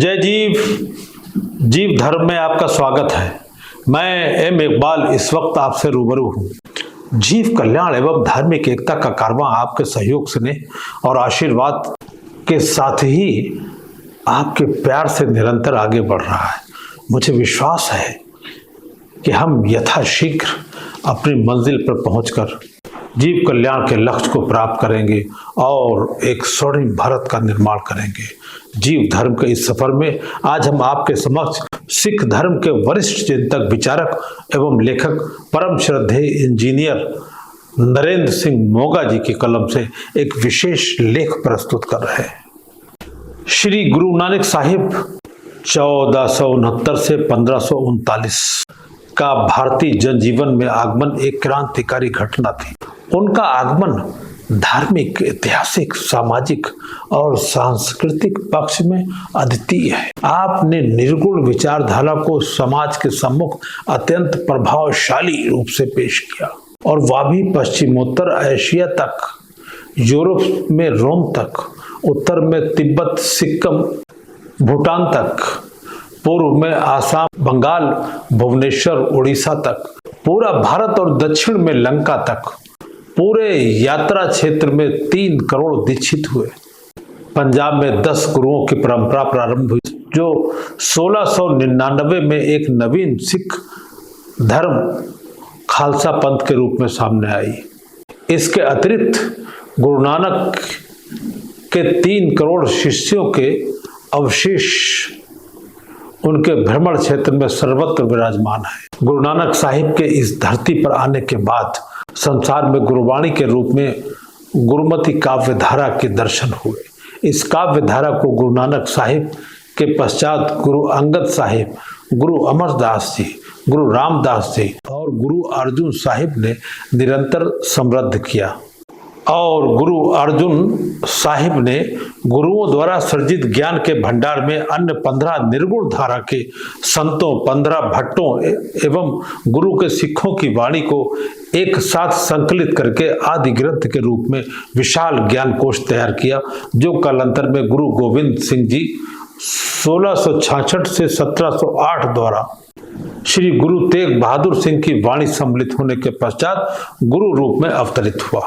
जय जीव। जीव धर्म में आपका स्वागत है। मैं एम इकबाल इस वक्त आपसे रूबरू हूँ। जीव कल्याण एवं धार्मिक एकता का कारवां आपके सहयोग से और आशीर्वाद के साथ ही आपके प्यार से निरंतर आगे बढ़ रहा है। मुझे विश्वास है कि हम यथाशीघ्र अपनी मंजिल पर पहुंचकर जीव कल्याण के लक्ष्य को प्राप्त करेंगे और एक स्वर्णिम भारत का निर्माण करेंगे। जीव धर्म के इस सफर में आज हम आपके समक्ष सिख धर्म के वरिष्ठ चिंतक, विचारक एवं लेखक, परम श्रद्धेय इंजीनियर नरेंद्र सिंह मोगा जी की कलम से एक विशेष लेख प्रस्तुत कर रहे हैं। श्री गुरु नानक साहिब 1469 से 1539 का भारतीय जनजीवन में आगमन एक क्रांतिकारी घटना थी। उनका आगमन धार्मिक, ऐतिहासिक, सामाजिक और सांस्कृतिक पक्ष में अद्वितीय है। आपने निर्गुण विचारधारा को समाज के सम्मुख अत्यंत प्रभावशाली रूप से पेश किया और वह भी पश्चिमोत्तर एशिया तक, यूरोप में रोम तक, उत्तर में तिब्बत, सिक्किम, भूटान तक, पूर्व में आसाम, बंगाल, भुवनेश्वर, उड़ीसा तक, पूरा भारत और दक्षिण में लंका तक, पूरे यात्रा क्षेत्र में 3 करोड़ दीक्षित हुए। पंजाब में 10 गुरुओं की परंपरा प्रारंभ हुई जो 1699 में एक नवीन सिख धर्म खालसा पंथ के रूप में सामने आई। इसके अतिरिक्त गुरु नानक के 3 करोड़ शिष्यों के अवशेष उनके भ्रमण क्षेत्र में सर्वत्र विराजमान है। गुरु नानक साहिब के इस धरती पर आने के बाद संसार में गुरुवाणी के रूप में गुरुमती काव्य धारा के दर्शन हुए। इस काव्य धारा को गुरु नानक साहिब के पश्चात गुरु अंगद साहिब, गुरु अमरदास जी, गुरु रामदास जी और गुरु अर्जुन साहिब ने निरंतर समृद्ध किया। और गुरु अर्जुन साहिब ने गुरुओं द्वारा सृजित ज्ञान के भंडार में अन्य 15 निर्गुण धारा के संतों, 15 भट्टों एवं गुरु के सिखों की वाणी को एक साथ संकलित करके आदि ग्रंथ के रूप में विशाल ज्ञान कोश तैयार किया, जो कालांतर में गुरु गोविंद सिंह जी 1666 से 1708 द्वारा श्री गुरु तेग बहादुर सिंह की वाणी सम्मिलित होने के पश्चात गुरु रूप में अवतरित हुआ,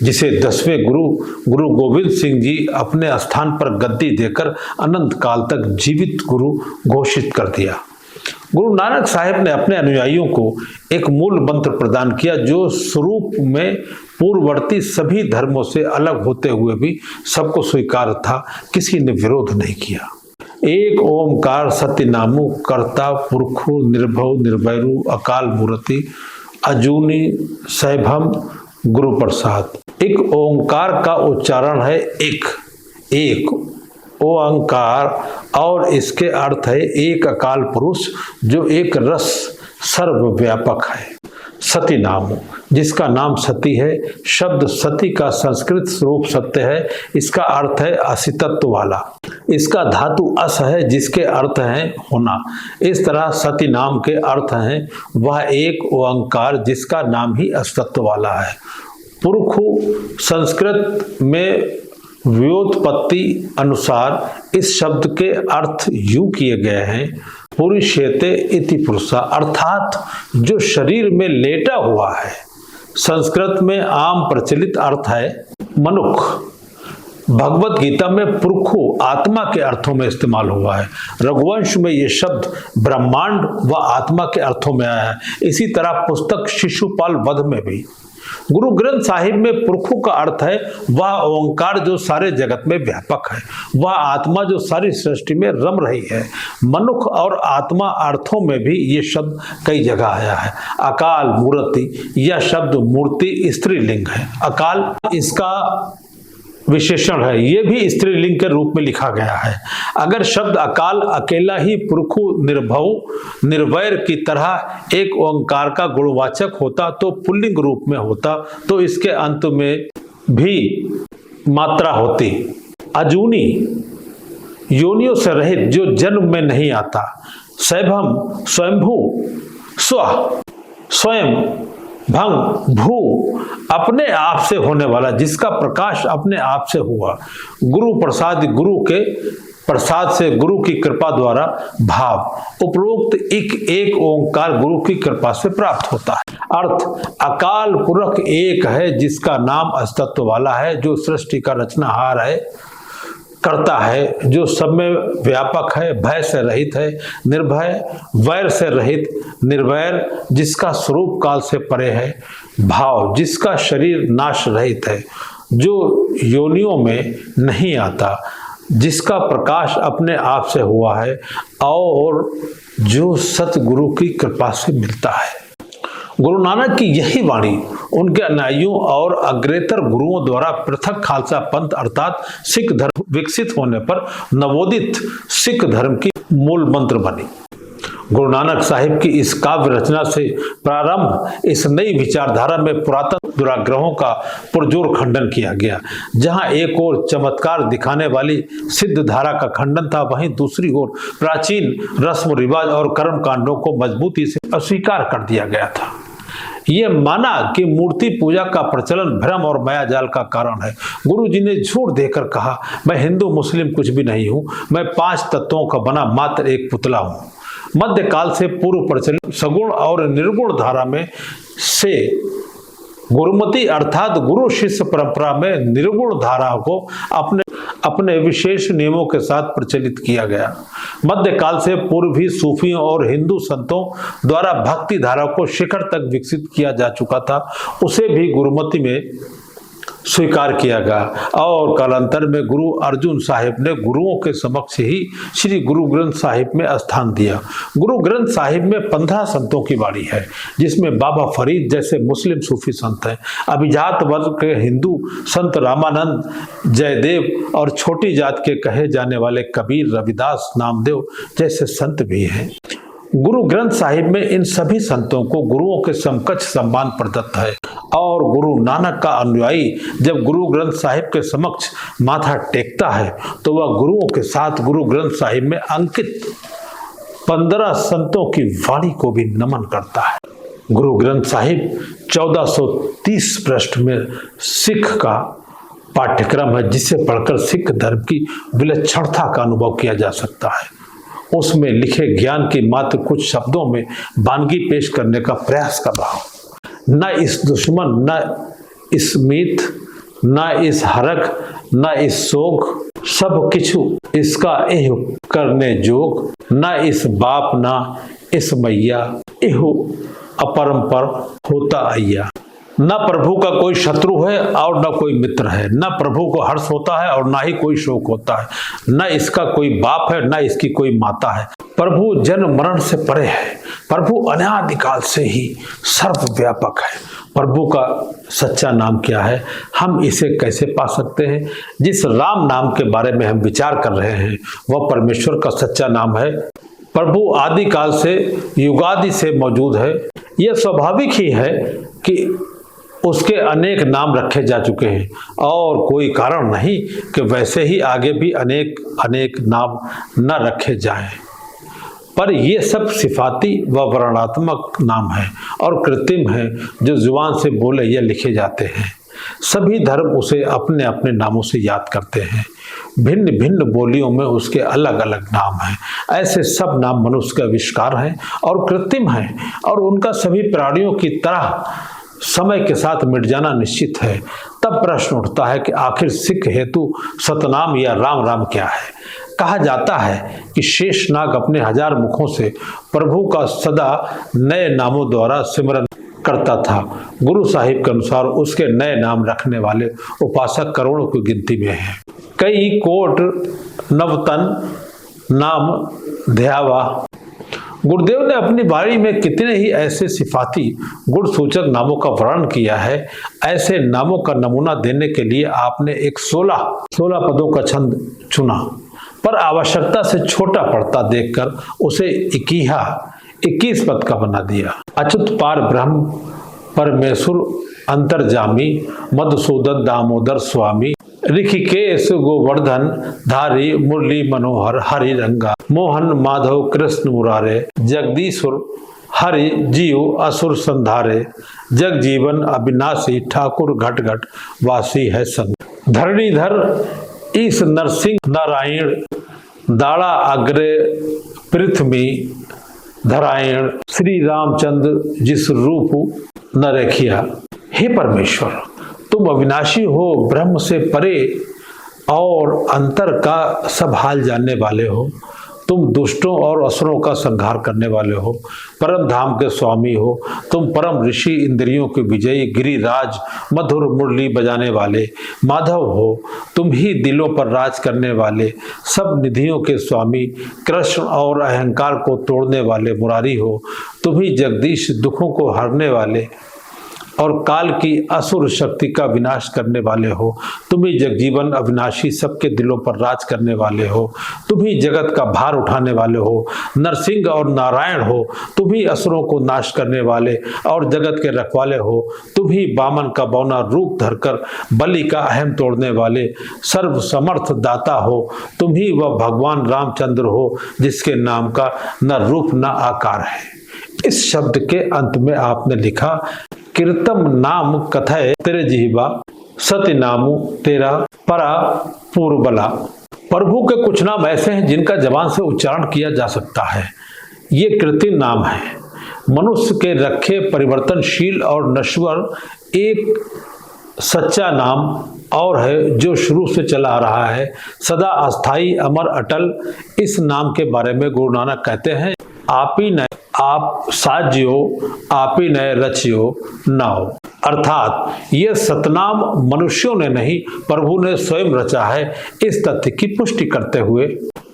जिसे 10वें गुरु गोविंद सिंह जी अपने स्थान पर गद्दी देकर अनंत काल तक जीवित गुरु घोषित कर दिया। गुरु नानक साहिब ने अपने अनुयायियों को एक मूल मंत्र प्रदान किया जो स्वरूप में पूर्ववर्ती सभी धर्मों से अलग होते हुए भी सबको स्वीकार था, किसी ने विरोध नहीं किया। एक ओमकार सत्यनामु कर्ता पुरखु निर्भव निर्वैरु अकाल मूर्ति अजूनी सैभम गुरु प्रसाद। एक ओंकार का उच्चारण है एक ओंकार और इसके अर्थ है एक अकाल पुरुष जो एक रस सर्वव्यापक है। सती नाम, जिसका नाम सती है, शब्द सती का संस्कृत स्वरूप सत्य है। इसका अर्थ है अस्तित्व वाला। इसका धातु अस है जिसके अर्थ है होना। इस तरह सती नाम के अर्थ हैं वह एक ओंकार जिसका नाम ही अस्तित्व वाला है। पुरखु संस्कृत में व्युत्पत्ति अनुसार इस शब्द के अर्थ यूं किए गए हैं, पुरुषेते इति पुरुषा, अर्थात जो शरीर में लेटा हुआ है। संस्कृत में आम प्रचलित अर्थ है मनुख। भगवत गीता में पुरखु आत्मा के अर्थों में इस्तेमाल हुआ है। रघुवंश में ये शब्द ब्रह्मांड व आत्मा के अर्थों में आया है। इसी तरह पुस्तक शिशुपाल वध में भी। गुरु ग्रंथ साहिब में पुरखु का अर्थ है वह ओंकार जो सारे जगत में व्यापक है, वह आत्मा जो सारी सृष्टि में रम रही है। मनुख और आत्मा अर्थों में भी ये शब्द कई जगह आया है। अकाल मूर्ति, यह शब्द मूर्ति स्त्रीलिंग है। अकाल इसका विशेषण है, यह भी स्त्रीलिंग के रूप में लिखा गया है। अगर शब्द अकाल अकेला ही पुरखु निर्भव निर्वैर की तरह एक ओंकार का गुणवाचक होता तो पुल्लिंग रूप में होता, तो इसके अंत में भी मात्रा होती। अजूनी, योनियों से रहित जो जन्म में नहीं आता। सैभम, स्वयंभू, स्वयं, भंग, भू, अपने आप से होने वाला, जिसका प्रकाश अपने आप से हुआ। गुरु प्रसाद, गुरु के प्रसाद से गुरु की कृपा द्वारा भाव उपरोक्त एक ओंकार गुरु की कृपा से प्राप्त होता है। अर्थ अकाल पुरख एक है जिसका नाम अस्तित्व वाला है, जो सृष्टि का रचनाहार है, करता है, जो सब में व्यापक है, भय से रहित है, निर्भय, वैर से रहित, निर्वैर, जिसका स्वरूप काल से परे है, भाव, जिसका शरीर नाश रहित है, जो योनियों में नहीं आता, जिसका प्रकाश अपने आप से हुआ है और जो सतगुरु की कृपा से मिलता है। गुरु नानक की यही वाणी उनके अनुयायियों और अग्रेतर गुरुओं द्वारा पृथक खालसा पंथ अर्थात सिख धर्म विकसित होने पर नवोदित सिख धर्म की मूल मंत्र बनी। गुरु नानक साहिब की इस काव्य रचना से प्रारंभ इस नई विचारधारा में पुरातन दुराग्रहों का पुरजोर खंडन किया गया। जहां एक ओर चमत्कार दिखाने वाली सिद्ध धारा का खंडन था, वहीं दूसरी ओर प्राचीन रस्म रिवाज और कर्म कांडों को मजबूती से अस्वीकार कर दिया गया था। ये माना कि मूर्ति पूजा का प्रचलन भ्रम और मायाजाल का कारण है। गुरु जी ने झूठ देकर कहा, मैं हिंदू मुस्लिम कुछ भी नहीं हूं, मैं 5 तत्वों का बना मात्र एक पुतला हूं। मध्यकाल से पूर्व प्रचलित सगुण और निर्गुण धारा में से गुरुमति अर्थात गुरु शिष्य परंपरा में निर्गुण धारा को अपने विशेष नियमों के साथ प्रचलित किया गया। मध्यकाल से पूर्व भी सूफियों और हिंदू संतों द्वारा भक्ति धारा को शिखर तक विकसित किया जा चुका था, उसे भी गुरुमति में स्वीकार किया गया और कालांतर में गुरु अर्जुन साहिब ने गुरुओं के समक्ष ही श्री गुरु ग्रंथ साहिब में स्थान दिया। गुरु ग्रंथ साहिब में 15 संतों की वाणी है, जिसमें बाबा फरीद जैसे मुस्लिम सूफी संत हैं, अभिजात वर्ग के हिंदू संत रामानंद, जयदेव और छोटी जात के कहे जाने वाले कबीर, रविदास, नामदेव जैसे संत भी हैं। गुरु ग्रंथ साहिब में इन सभी संतों को गुरुओं के समकक्ष सम्मान प्रदत्त है और गुरु नानक का अनुयायी जब गुरु ग्रंथ साहिब के समक्ष माथा टेकता है तो वह गुरुओं के साथ गुरु ग्रंथ साहिब में अंकित 15 संतों की वाणी को भी नमन करता है। गुरु ग्रंथ साहिब 1430 पृष्ठ में सिख का पाठ्यक्रम है, जिसे पढ़कर सिख धर्म की विलक्षणता का अनुभव किया जा सकता है। उसमें लिखे ज्ञान की मात्र कुछ शब्दों में वानगी पेश करने का प्रयास कर रहा हूं। न इस दुश्मन, न इस मीत, न इस हरक, न इस सोग, सब किछु इसका एह करने जोग, न इस बाप न इस मैया, एहु अपरंपर होता अय्या। न प्रभु का कोई शत्रु है और न कोई मित्र है, न प्रभु को हर्ष होता है और न ही कोई शोक होता है, न इसका कोई बाप है न इसकी कोई माता है। प्रभु जन्म मरण से परे है, प्रभु अनादिकाल से ही सर्वव्यापक है। प्रभु का सच्चा नाम क्या है, हम इसे कैसे पा सकते हैं? जिस राम नाम के बारे में हम विचार कर रहे हैं वह परमेश्वर का सच्चा नाम है। प्रभु आदिकाल से युगादि से मौजूद है। यह स्वाभाविक ही है कि उसके अनेक नाम रखे जा चुके हैं और कोई कारण नहीं कि वैसे ही आगे भी अनेक नाम न रखे जाएं। पर ये सब सिफाती व वर्णात्मक नाम है और कृत्रिम है, जो जुबान से बोले या लिखे जाते हैं। सभी धर्म उसे अपने अपने नामों से याद करते हैं। भिन्न भिन्न बोलियों में उसके अलग अलग नाम हैं। ऐसे सब नाम मनुष्य का आविष्कार हैं और कृत्रिम हैं और उनका सभी प्राणियों की तरह समय के साथ मिट जाना निश्चित है। तब प्रश्न उठता है कि आखिर सिख हेतु सतनाम या राम राम क्या है? कहा जाता है कि शेषनाग अपने 1000 मुखों से प्रभु का सदा नए नामों द्वारा सिमरन करता था। गुरु साहिब के अनुसार उसके नए नाम रखने वाले उपासक करोड़ों की गिनती में हैं। कई कोट नवतन नाम ध्यावा। गुरुदेव ने अपनी वाणी में कितने ही ऐसे सिफाती गुण सूचक नामों का वर्णन किया है। ऐसे नामों का नमूना देने के लिए आपने एक 16 पदों का छंद चुना, पर आवश्यकता से छोटा पड़ता देखकर उसे 21 पद का बना दिया। अच्युत पार ब्रह्म परमेश्वर अंतर्जामी मधुसूदन दामोदर स्वामी ऋषिकेश गोवर्धन धारी मुरली मनोहर हरि रंगा मोहन माधव कृष्ण मुरारे जगदीश्वर हरि जीव असुर संधारे जग जीवन अविनाशी ठाकुर घट घट वासी है संग धरणीधर ईश नरसिंह नारायण दाड़ा अग्रे पृथ्वी धरायण श्री रामचंद्र जिस रूप न रेखिया। हे परमेश्वर, तुम अविनाशी हो, ब्रह्म से परे और अंतर का सब हाल जानने वाले हो। तुम दुष्टों और असुरों का संहार करने वाले हो, परम धाम के स्वामी हो। तुम परम ऋषि, इंद्रियों के विजयी, गिरिराज, मधुर मुरली बजाने वाले माधव हो। तुम ही दिलों पर राज करने वाले, सब निधियों के स्वामी, कृष्ण और अहंकार को तोड़ने वाले मुरारी हो। तुम ही जगदीश, दुखों को हरने वाले और काल की असुर शक्ति का विनाश करने वाले हो। तुम ही जगजीवन अविनाशी, सबके दिलों पर राज करने वाले हो। तुम ही जगत का भार उठाने वाले हो, नरसिंह और नारायण हो। तुम ही असुरों को नाश करने वाले और जगत के रखवाले हो। तुम ही वामन का बौना रूप धरकर बलि का अहम तोड़ने वाले सर्व समर्थ दाता हो। तुम ही वह भगवान रामचंद्र हो जिसके नाम का न रूप न आकार है। इस शब्द के अंत में आपने लिखा, कीर्तम नाम कथय तेरे जिह्वा, सत्य नामु तेरा परा पूर्वबला। प्रभु के कुछ नाम ऐसे हैं जिनका जबान से उच्चारण किया जा सकता है। ये कृत्रिम नाम है। मनुष्य के रखे परिवर्तनशील और नश्वर एक सच्चा नाम और है जो शुरू से चला आ रहा है, सदा अस्थाई, अमर, अटल। इस नाम के बारे में गुरु नानक कहते हैं, आप ही न आप साजियो, आप ही नए रचियो नाओ। अर्थात ये सतनाम मनुष्यों ने नहीं, प्रभु ने स्वयं रचा है। इस तथ्य की पुष्टि करते हुए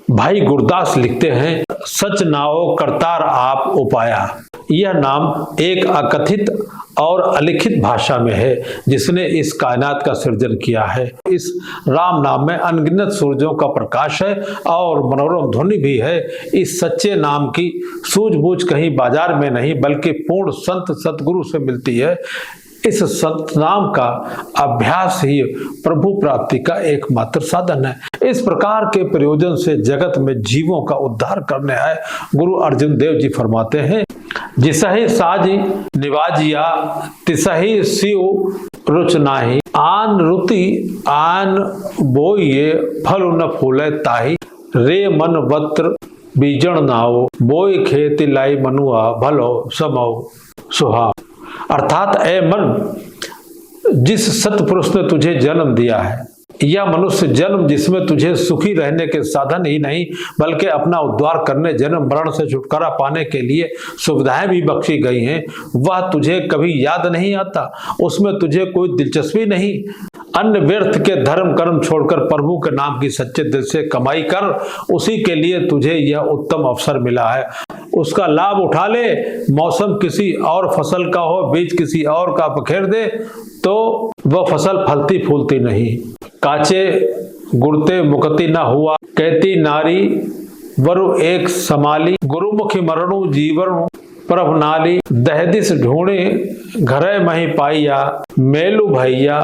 भाई गुरदास लिखते हैं, सच नाओ करतार आप उपाया। यह नाम एक अकथित और अलिखित भाषा में है जिसने इस कायनात का सृजन किया है। इस राम नाम में अनगिनत सूरजों का प्रकाश है और मनोरम ध्वनि भी है। इस सच्चे नाम की सूझबूझ कहीं बाजार में नहीं बल्कि पूर्ण संत सतगुरु से मिलती है। इस सतनाम का अभ्यास ही प्रभु प्राप्ति का एकमात्र साधन है। इस प्रकार के प्रयोजन से जगत में जीवों का उद्धार करने आए गुरु अर्जुन देव जी फरमाते हैं, जिसहि साजी निवाजिया तिसहि शिव रुच नाही। आन रुति आन बोइये फल न फूले ताही। रे मन वत्र बीजण नाओ बोई खेती लाई मनुआ भलो समो सुहा। अर्थात ए मन, जिस सतपुरुष ने तुझे जन्म दिया है, यह मनुष्य जन्म जिसमें तुझे सुखी रहने के साधन ही नहीं बल्कि अपना उद्धार करने, जन्म मरण से छुटकारा पाने के लिए सुविधाएं भी बख्शी गई हैं, वह तुझे कभी याद नहीं आता। उसमें तुझे कोई दिलचस्पी नहीं। अन्य व्यर्थ के धर्म कर्म छोड़कर प्रभु के नाम की सच्चे दिल से कमाई कर, उसी के लिए तुझे यह उत्तम अवसर मिला है। उसका लाभ उठा ले। मौसम किसी और फसल का हो, बीज किसी और का बखेर दे तो वह फसल फलती फूलती नहीं। काचे गुड़ते मुकति न हुआ, कहती नारी वरु एक समाली। गुरुमुखी मरणु जीवनु प्रभ नाली। दहदिस ढूंढे घरे मही पाइया, मेलू भैया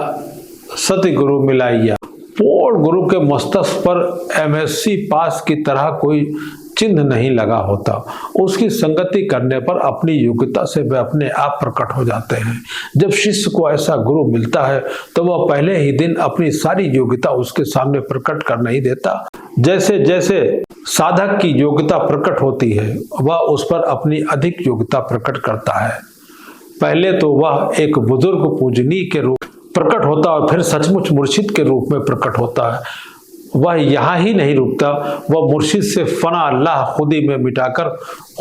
सत्य गुरु मिलाइया। पूर्ण गुरु के मस्तक पर MSc पास की तरह कोई चिन्ह नहीं लगा होता। उसकी संगति करने पर अपनी योग्यता से वे अपने आप प्रकट हो जाते हैं। जब शिष्य को ऐसा गुरु मिलता है तो वह पहले ही दिन अपनी सारी योग्यता उसके सामने प्रकट कर नहीं देता। जैसे जैसे साधक की योग्यता प्रकट होती है वह उस पर अपनी अधिक योग्यता प्रकट करता है। पहले तो वह एक बुजुर्ग पूजनीय के रूप प्रकट होता और फिर सचमुच मुर्शिद के रूप में प्रकट होता है। वह यहाँ ही नहीं रुकता, वह मुर्शिद से फना अल्लाह खुदी में मिटाकर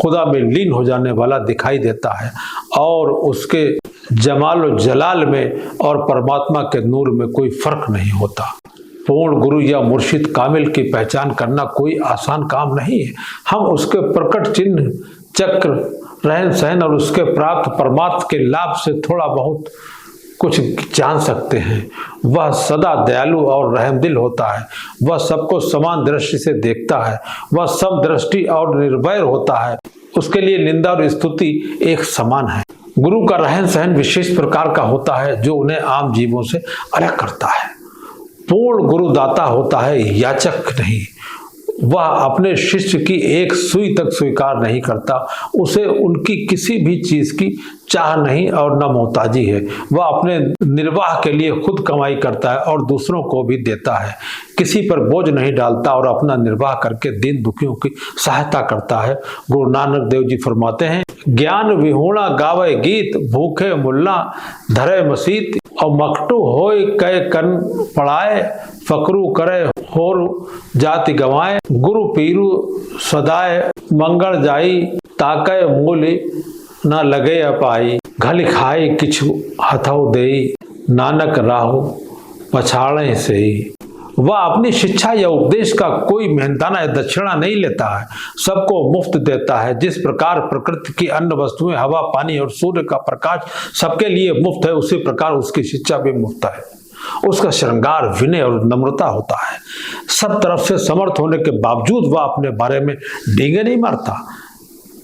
खुदा में लीन हो जाने वाला दिखाई देता है और उसके जमाल और जलाल में और परमात्मा के नूर में कोई फर्क नहीं होता। पूर्ण गुरु या मुर्शिद कामिल की पहचान करना कोई आसान काम नहीं है। हम उसके प्रकट चिन्ह, चक्र, रहन सहन और उसके प्राप्त परमात्मा के लाभ से थोड़ा बहुत कुछ जान सकते हैं। वह सदा दयालु और रहमदिल होता है। वह सबको समान दृष्टि से देखता है। वह सब दृष्टि और निर्भय होता है। उसके लिए निंदा और स्तुति एक समान है। गुरु का रहन सहन विशेष प्रकार का होता है जो उन्हें आम जीवों से अलग करता है। पूर्ण गुरु दाता होता है, याचक नहीं। वह अपने शिष्य की एक सुई तक स्वीकार नहीं करता। उसे उनकी किसी भी चीज की चाह नहीं और न मोहताजी है। वह अपने निर्वाह के लिए खुद कमाई करता है और दूसरों को भी देता है। किसी पर बोझ नहीं डालता और अपना निर्वाह करके दीन दुखियों की सहायता करता है। गुरु नानक देव जी फरमाते हैं, ज्ञान विहूणा गावे गीत, भूखे मुल्ला धरे मसीत, और मकटू होय कै कन पढ़ाए, फकरू करे होर जाति गवाए, गुरु पीरू सदाए मंगल जाई, ताकय मूल न लगे अपाई, घल खाई किछु हथौ देई, नानक राहु पछाड़े से ही। वह अपनी शिक्षा या उपदेश का कोई मेहनताना या दक्षिणा नहीं लेता है, सबको मुफ्त देता है। जिस प्रकार प्रकृति की अन्य वस्तुएं, हवा, पानी और सूर्य का प्रकाश सबके लिए मुफ्त है, उसी प्रकार उसकी शिक्षा भी मुफ्त है। उसका श्रृंगार विनय और नम्रता होता है। सब तरफ से समर्थ होने के बावजूद वह अपने बारे में डींगे नहीं मारता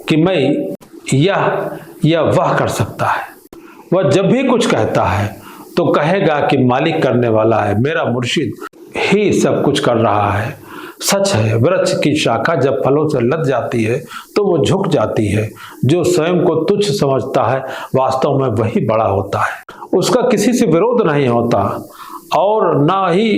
कि मैं यह वह कर सकता है। वह जब भी कुछ कहता है तो कहेगा कि मालिक करने वाला है, मेरा मुर्शिद ही सब कुछ कर रहा है। सच है, वृक्ष की शाखा जब फलों से लद जाती है तो वो झुक जाती है। जो स्वयं को तुच्छ समझता है वास्तव में वही बड़ा होता है। उसका किसी से विरोध नहीं होता और ना ही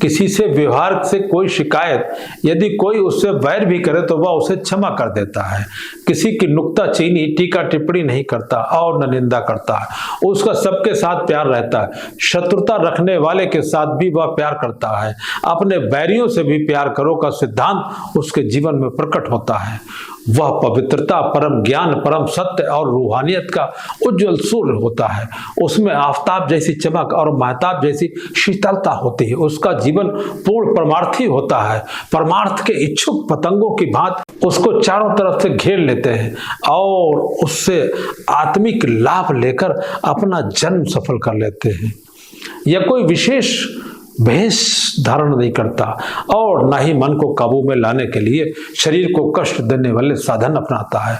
किसी से व्यवहार से कोई शिकायत। यदि कोई उससे वैर भी करे तो वह उसे क्षमा कर देता है। किसी की नुक्ताचीनी, टीका टिप्पणी नहीं करता और न निंदा करता है। उसका सबके साथ प्यार रहता है। शत्रुता रखने वाले के साथ भी वह प्यार करता है। अपने बैरियों से भी प्यार करो का सिद्धांत उसके जीवन में प्रकट होता है। वह पवित्रता, परम ज्ञान, परम सत्य और रूहानियत का उज्जवल सूर्य होता है। उसमें आफताब जैसी चमक और महताब जैसी शीतलता होती है। उसका जीवन पूर्ण परमार्थी होता है। परमार्थ के इच्छुक पतंगों की भांति उसको चारों तरफ से घेर लेते हैं और उससे आत्मिक लाभ लेकर अपना जन्म सफल कर लेते हैं। यह कोई विशेष भेष धारण नहीं करता और न ही मन को काबू में लाने के लिए शरीर को कष्ट देने वाले साधन अपनाता है।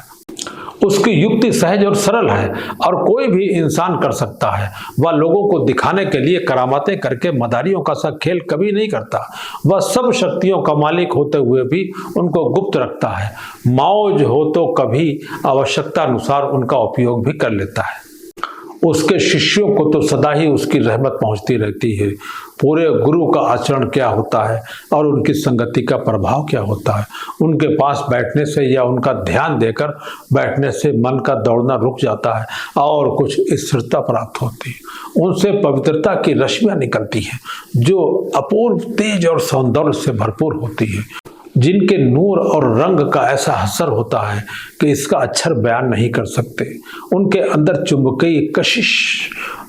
उसकी युक्ति सहज और सरल है और कोई भी इंसान कर सकता है। वह लोगों को दिखाने के लिए करामातें करके मदारियों का सा खेल कभी नहीं करता। वह सब शक्तियों का मालिक होते हुए भी उनको गुप्त रखता है। मौज हो तो कभी आवश्यकता अनुसार उनका उपयोग भी कर लेता है। उसके शिष्यों को तो सदा ही उसकी रहमत पहुंचती रहती है। पूरे गुरु का आचरण क्या होता है और उनकी संगति का प्रभाव क्या होता है। उनके पास बैठने से या उनका ध्यान देकर बैठने से मन का दौड़ना रुक जाता है और कुछ स्थिरता प्राप्त होती है। उनसे पवित्रता की रश्मियां निकलती हैं जो अपूर्व तेज और सौंदर्य से भरपूर होती है, जिनके नूर और रंग का ऐसा असर होता है कि इसका अक्षर बयान नहीं कर सकते। उनके अंदर चुंबकीय कशिश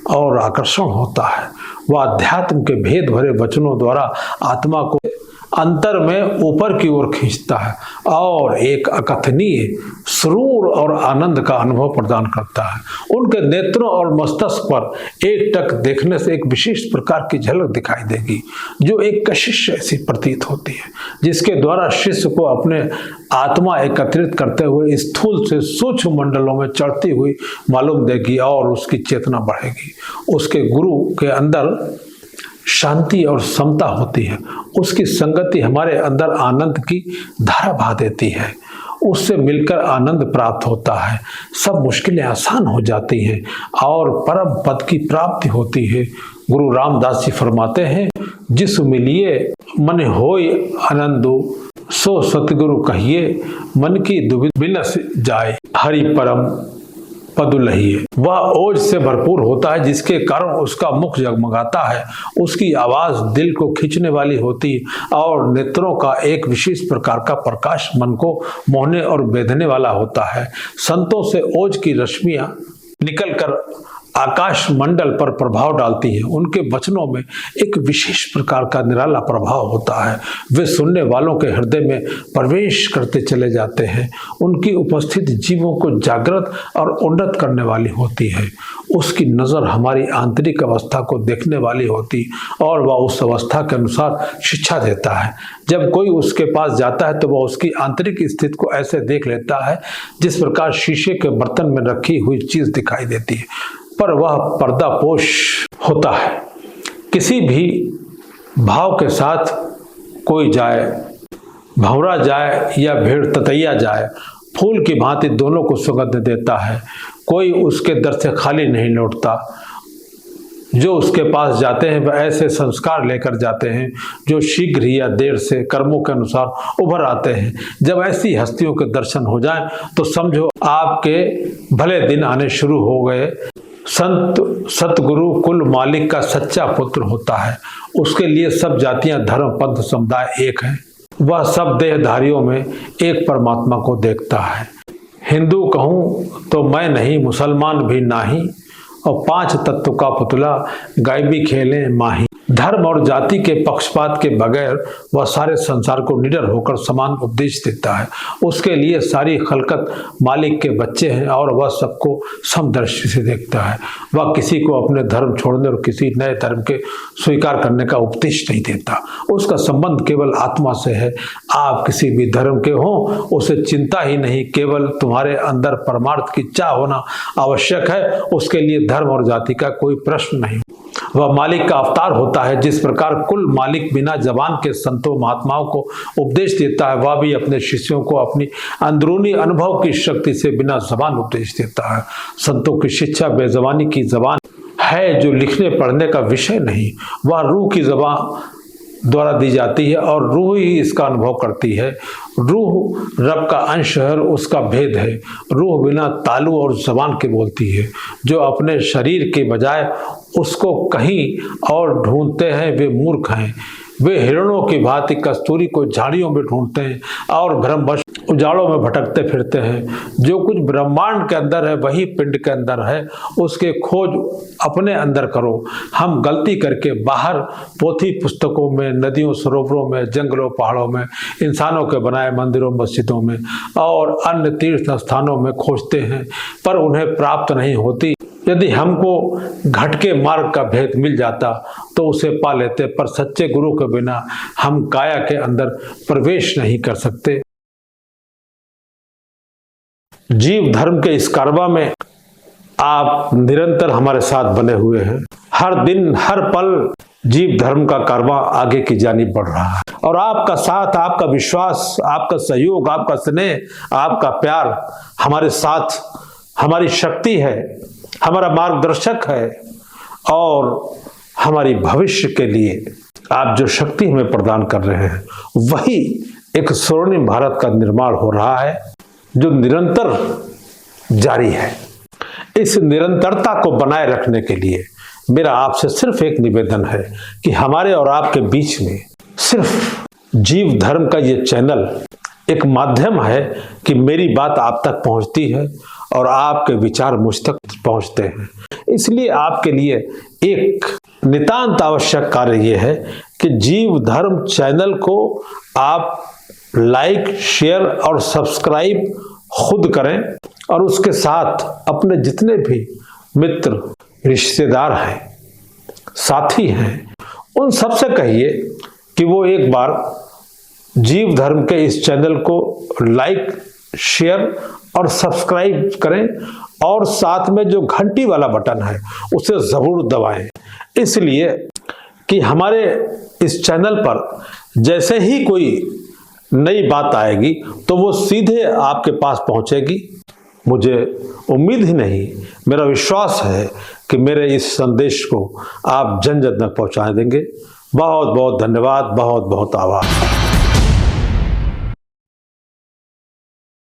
और आकर्षण होता है। वह अध्यात्म के भेद भरे वचनों द्वारा आत्मा को अंतर में ऊपर की ओर खींचता है और एक अकथनीय सुरूर और आनंद का अनुभव प्रदान करता है। उनके नेत्रों और मस्तिष्क पर एक टक देखने से एक विशिष्ट प्रकार की झलक दिखाई देगी जो एक कशिश ऐसी प्रतीत होती है, जिसके द्वारा शिष्य को अपने आत्मा एकत्रित करते हुए स्थूल से सूक्ष्म मंडलों में चढ़ती हुई मालूम देगी और उसकी चेतना बढ़ेगी। उसके गुरु के अंदर शांति और समता होती है। उसकी संगति हमारे अंदर आनंद की धारा बहा देती है। उससे मिलकर आनंद प्राप्त होता है। सब मुश्किलें आसान हो जाती हैं और परम पद की प्राप्ति होती है। गुरु रामदास जी फरमाते हैं, जिस मिलिए मन होय आनंदो, सो सतगुरु कहिए, मन की दुविधा बिनस जाए, हरि परम पदुलहिए। वह ओज से भरपूर होता है जिसके कारण उसका मुख जगमगाता है। उसकी आवाज दिल को खींचने वाली होती है और नेत्रों का एक विशेष प्रकार का प्रकाश मन को मोहने और बेधने वाला होता है। संतों से ओज की रश्मियां निकलकर आकाश मंडल पर प्रभाव डालती है। उनके वचनों में एक विशेष प्रकार का निराला प्रभाव होता है। वे सुनने वालों के हृदय में प्रवेश करते चले जाते हैं। उनकी उपस्थिति जीवों को जागृत और उन्नत करने वाली होती है। उसकी नज़र हमारी आंतरिक अवस्था को देखने वाली होती और वह उस अवस्था के अनुसार शिक्षा देता है। जब कोई उसके पास जाता है तो वह उसकी आंतरिक स्थिति को ऐसे देख लेता है जिस प्रकार शीशे के बर्तन में रखी हुई चीज दिखाई देती है, पर वह पर्दापोश होता है। किसी भी भाव के साथ कोई जाए, भंवरा जाए या भेड़ ततैया जाए, फूल की भांति दोनों को सुगंध देता है। कोई उसके दर से खाली नहीं लौटता। जो उसके पास जाते हैं वह ऐसे संस्कार लेकर जाते हैं जो शीघ्र ही या देर से कर्मों के अनुसार उभर आते हैं। जब ऐसी हस्तियों के दर्शन हो जाएं तो समझो आपके भले दिन आने शुरू हो गए। संत सतगुरु कुल मालिक का सच्चा पुत्र होता है। उसके लिए सब जातियां, धर्म, पंथ, समुदाय एक हैं। वह सब देहधारियों में एक परमात्मा को देखता है। हिंदू कहूँ तो मैं नहीं, मुसलमान भी नाही, और 5 तत्व का पुतला गाय भी खेले माही। धर्म और जाति के पक्षपात के बगैर वह सारे संसार को निडर होकर समान उपदेश देता है। उसके लिए सारी खलकत मालिक के बच्चे हैं और वह सबको समदृष्टि से देखता है। वह किसी को अपने धर्म छोड़ने और किसी नए धर्म के स्वीकार करने का उपदेश नहीं देता। उसका संबंध केवल आत्मा से है। आप किसी भी धर्म के हों, उसे चिंता ही नहीं, केवल तुम्हारे अंदर परमार्थ की चाह होना आवश्यक है। उसके लिए धर्म और जाति का कोई प्रश्न नहीं। वह मालिक का अवतार होता है। जिस प्रकार कुल मालिक बिना जबान के संतों महात्माओं को उपदेश देता है, वह भी अपने शिष्यों को अपनी अंदरूनी अनुभव की शक्ति से बिना जबान उपदेश देता है। संतों की शिक्षा बेजबानी की जबान है, जो लिखने पढ़ने का विषय नहीं। वह रूह की जबान द्वारा दी जाती है और रूह ही इसका अनुभव करती है। रूह रब का अंश है और उसका भेद है। रूह बिना तालू और जबान के बोलती है। जो अपने शरीर के बजाय उसको कहीं और ढूंढते हैं वे मूर्ख हैं। वे हिरणों की भांति कस्तूरी को झाड़ियों में ढूंढते हैं और भ्रमवश उजाड़ों में भटकते फिरते हैं। जो कुछ ब्रह्मांड के अंदर है वही पिंड के अंदर है। उसके खोज अपने अंदर करो। हम गलती करके बाहर पोथी पुस्तकों में, नदियों, सरोवरों में, जंगलों, पहाड़ों में, इंसानों के बनाए मंदिरों, मस्जिदों में और अन्य तीर्थ स्थानों में खोजते हैं, पर उन्हें प्राप्त नहीं होती। यदि हमको घटके मार्ग का भेद मिल जाता तो उसे पा लेते, पर सच्चे गुरु के बिना हम काया के अंदर प्रवेश नहीं कर सकते। जीव धर्म के इस कारवा में आप निरंतर हमारे साथ बने हुए हैं। हर दिन हर पल जीव धर्म का कारवा आगे की जानिब बढ़ रहा है और आपका साथ, आपका विश्वास, आपका सहयोग, आपका स्नेह, आपका प्यार हमारे साथ हमारी शक्ति है, हमारा मार्गदर्शक है और हमारी भविष्य के लिए आप जो शक्ति हमें प्रदान कर रहे हैं वही एक स्वर्णिम भारत का निर्माण हो रहा है जो निरंतर जारी है। इस निरंतरता को बनाए रखने के लिए मेरा आपसे सिर्फ एक निवेदन है कि हमारे और आपके बीच में सिर्फ जीव धर्म का ये चैनल एक माध्यम है कि मेरी बात आप तक पहुंचती है और आपके विचार मुझ तक पहुंचते हैं। इसलिए आपके लिए एक नितांत आवश्यक कार्य यह है कि जीव धर्म चैनल को आप लाइक, शेयर और सब्सक्राइब खुद करें और उसके साथ अपने जितने भी मित्र, रिश्तेदार हैं, साथी हैं, उन सबसे कहिए कि वो एक बार जीव धर्म के इस चैनल को लाइक, शेयर और सब्सक्राइब करें और साथ में जो घंटी वाला बटन है उसे जरूर दबाएं। इसलिए कि हमारे इस चैनल पर जैसे ही कोई नई बात आएगी तो वो सीधे आपके पास पहुंचेगी। मुझे उम्मीद ही नहीं, मेरा विश्वास है कि मेरे इस संदेश को आप जन जन तक पहुंचा देंगे। बहुत बहुत धन्यवाद, बहुत बहुत आभार।